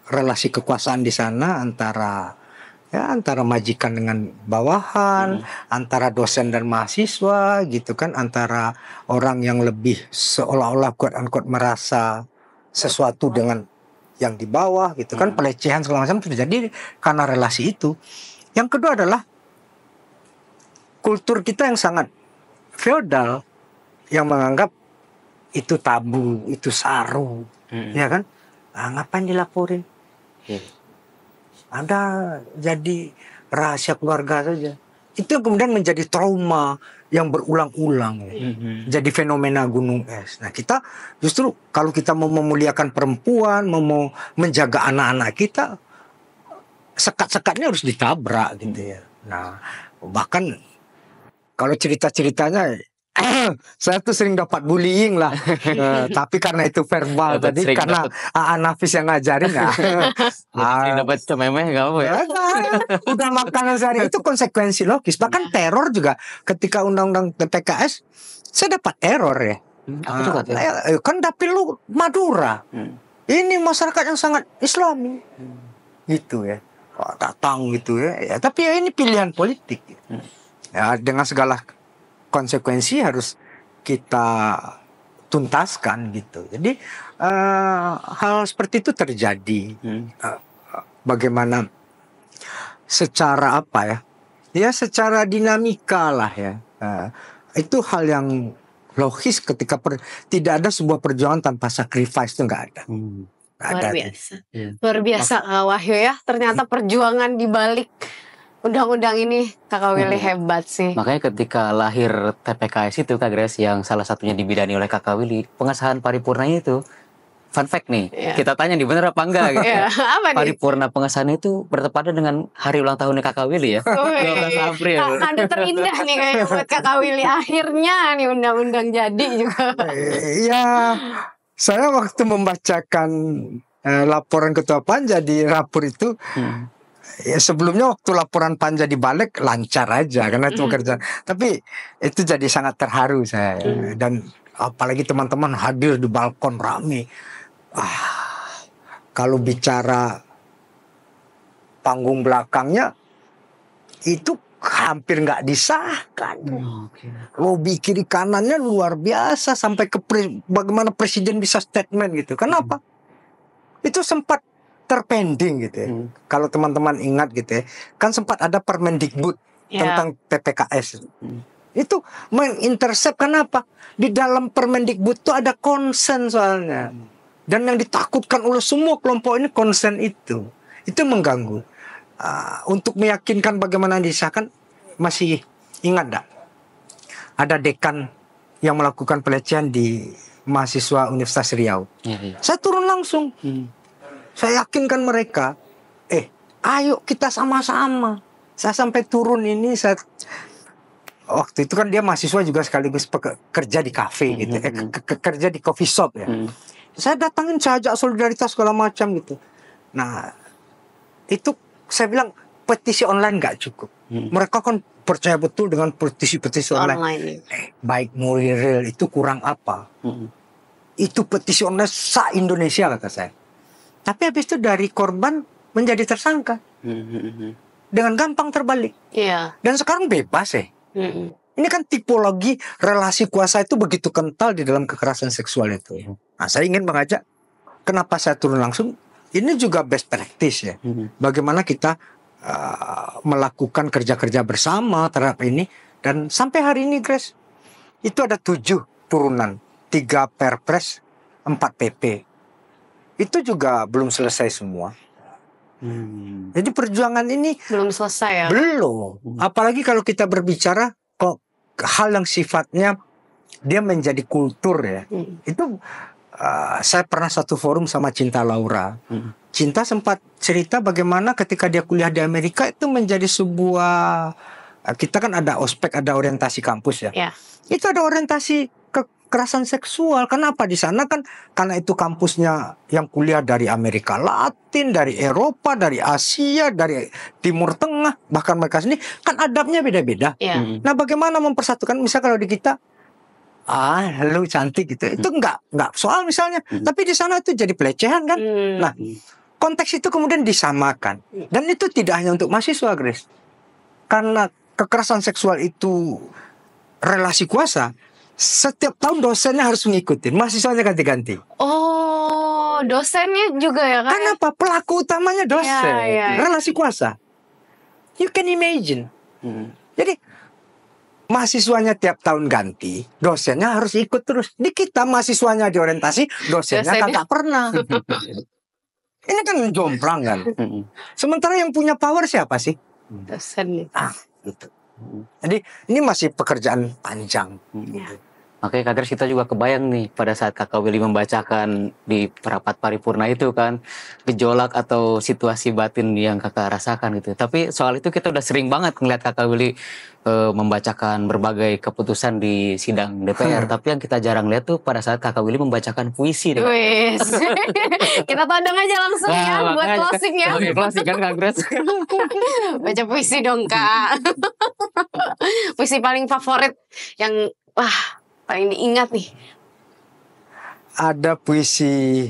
relasi kekuasaan di sana antara majikan dengan bawahan, antara dosen dan mahasiswa gitu kan, antara orang yang lebih seolah-olah quote-unquote merasa sesuatu dengan yang di bawah gitu kan, pelecehan segala macam terjadi karena relasi itu. Yang kedua adalah kultur kita yang sangat feodal yang menganggap itu tabu, itu saru, ya kan? Ngapain dilaporin? Ada jadi rahasia keluarga saja. Itu yang kemudian menjadi trauma yang berulang-ulang. Jadi fenomena gunung es. Nah, kita justru kalau kita mau memuliakan perempuan, mau menjaga anak-anak kita, sekat-sekatnya harus ditabrak gitu ya. Nah, bahkan kalau cerita-ceritanya saya tuh sering dapat bullying lah, tapi karena itu verbal tadi, karena Nafis yang ngajarin ya. Dapat cememeh nggak apa ya? Udah makanan sehari itu konsekuensi logis. Bahkan teror juga ketika undang-undang TPKS, saya dapat teror ya. Kan dapil lu Madura, ini masyarakat yang sangat Islami, gitu ya. Datang gitu ya. Tapi ya ini pilihan politik. Ya dengan segala konsekuensi harus kita tuntaskan gitu. Jadi hal seperti itu terjadi. Bagaimana secara apa ya? Ya secara dinamika lah ya. Itu hal yang logis ketika tidak ada sebuah perjuangan tanpa sacrifice, itu nggak ada. Nggak Luar ada. biasa. Luar biasa Kak Wahyu ya. Ternyata perjuangan di balik undang-undang ini Kakak Willy hebat sih. Makanya ketika lahir TPKS itu Kak Grace, yang salah satunya dibidani oleh Kakak Willy, pengesahan paripurnanya itu, fun fact nih, kita tanya nih bener apa enggak gitu. Apa nih? Paripurna pengesahan itu bertepatan dengan hari ulang tahunnya Kakak Willy ya. 12 April. Ada terindah nih kayaknya buat Kakak Willy. Akhirnya nih undang-undang jadi juga. Ya, saya waktu membacakan laporan Ketua Panja di Rapur itu, ya sebelumnya waktu laporan Panja dibalik lancar aja karena itu pekerjaan. Tapi itu jadi sangat terharu saya. Dan apalagi teman-teman hadir di balkon rame. Kalau bicara panggung belakangnya itu hampir nggak disahkan. Lobby kiri kanannya luar biasa sampai ke bagaimana presiden bisa statement gitu. Kenapa? Itu sempat terpending gitu ya. Kalau teman-teman ingat gitu ya, kan sempat ada Permendikbud tentang PPKS. Itu mengintercept. Kenapa? Di dalam Permendikbud itu ada konsen soalnya. Dan yang ditakutkan oleh semua kelompok ini konsen itu. Itu mengganggu. Untuk meyakinkan bagaimana disahkan, masih ingat enggak? Ada dekan yang melakukan pelecehan di mahasiswa Universitas Riau. Saya turun langsung. Saya yakinkan mereka, ayo kita sama-sama. Saya sampai turun ini, waktu itu kan dia mahasiswa juga sekaligus kerja di kafe gitu, kerja di coffee shop ya. Saya datangin, saya ajak solidaritas segala macam gitu. Nah, itu saya bilang petisi online nggak cukup. Mereka kan percaya betul dengan petisi online. Baik moral itu kurang apa? Itu petisi online se-Indonesia kata saya. Tapi habis itu dari korban menjadi tersangka. Dengan gampang terbalik. Dan sekarang bebas ya. Ini kan tipologi relasi kuasa itu begitu kental di dalam kekerasan seksual itu. Nah, saya ingin mengajak, kenapa saya turun langsung? Ini juga best practice ya. Bagaimana kita melakukan kerja-kerja bersama terhadap ini. Dan sampai hari ini, Grace, itu ada 7 turunan. 3 Perpres, 4 PP. Itu juga belum selesai semua. Jadi perjuangan ini belum selesai ya? Belum. Apalagi kalau kita berbicara kok hal yang sifatnya dia menjadi kultur ya. Itu saya pernah satu forum sama Cinta Laura. Cinta sempat cerita bagaimana ketika dia kuliah di Amerika itu menjadi sebuah, kita kan ada ospek, ada orientasi kampus ya. Itu ada orientasi kekerasan seksual. Kenapa di sana kan? Karena itu kampusnya yang kuliah dari Amerika Latin, dari Eropa, dari Asia, dari Timur Tengah, bahkan mereka sendiri kan adabnya beda-beda. Nah, bagaimana mempersatukan? Misal kalau di kita, lu cantik gitu, itu nggak soal misalnya. Tapi di sana itu jadi pelecehan kan. Nah, konteks itu kemudian disamakan. Dan itu tidak hanya untuk mahasiswa, Grace. Karena kekerasan seksual itu relasi kuasa. Setiap tahun dosennya harus mengikuti, mahasiswanya ganti-ganti. Oh, dosennya juga ya kan? Kenapa? Pelaku utamanya dosen. Relasi kuasa. You can imagine. Jadi mahasiswanya tiap tahun ganti, dosennya harus ikut terus. Di kita mahasiswanya diorientasi, dosennya kagak pernah. Ini kan jomplang kan. Sementara yang punya power siapa sih? Dosen. Gitu. Jadi ini masih pekerjaan panjang. Makanya Kak Grace, kita juga kebayang nih pada saat Kakak Willy membacakan di rapat paripurna itu kan, gejolak atau situasi batin yang Kakak rasakan gitu. Tapi soal itu kita udah sering banget ngeliat Kakak Willy membacakan berbagai keputusan di sidang DPR. Tapi yang kita jarang lihat tuh pada saat Kakak Willy membacakan puisi. Kita todong aja langsung ya buat closing ya. Closing kan Kak Grace. Baca puisi dong Kak. Puisi paling favorit yang paling diingat nih. Ada puisi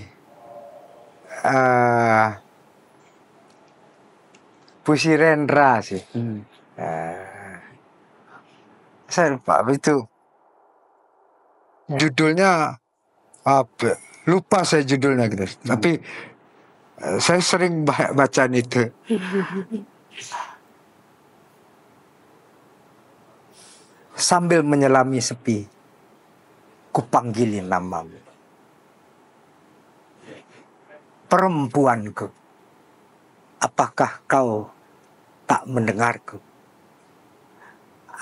puisi Rendra sih. Saya lupa itu judulnya, apa? Lupa saya judulnya gitu. Tapi saya sering bacaan itu. Sambil menyelami sepi, kupanggilin namamu. Perempuanku, apakah kau tak mendengarku?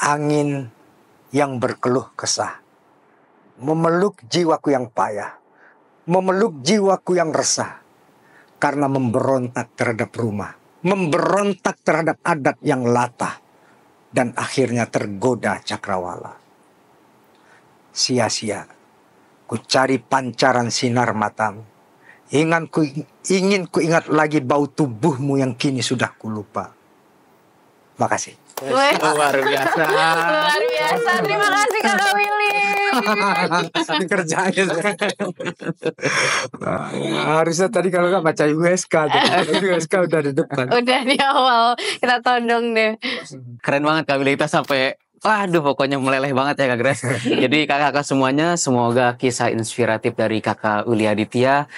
Angin yang berkeluh kesah, memeluk jiwaku yang payah, memeluk jiwaku yang resah, karena memberontak terhadap rumah, memberontak terhadap adat yang latah, dan akhirnya tergoda cakrawala. Sia-sia, ku cari pancaran sinar matamu. Ingin ku ingat lagi bau tubuhmu yang kini sudah kulupa. Makasih. Weh, Luar biasa. luar biasa. Terima kasih Kakak Willy. Kerjain. Harusnya tadi kalau nggak baca USK, USK udah di depan. Udah di awal kita todong deh. Keren banget Kak Willy, kita sampai waduh pokoknya meleleh banget ya Kak Grace. Jadi kakak-kakak semuanya semoga kisah inspiratif dari Kakak Willy Aditya,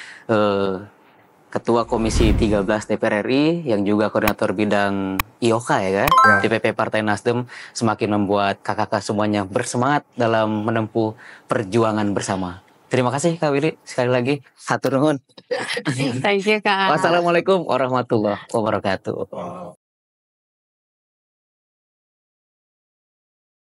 Ketua Komisi 13 DPR RI yang juga koordinator bidang IOK ya Kak, Ya. DPP Partai Nasdem semakin membuat kakak-kakak semuanya bersemangat dalam menempuh perjuangan bersama. Terima kasih Kak Willy sekali lagi. Hatur nuhun. Thank you Kak. Wassalamualaikum warahmatullahi wabarakatuh.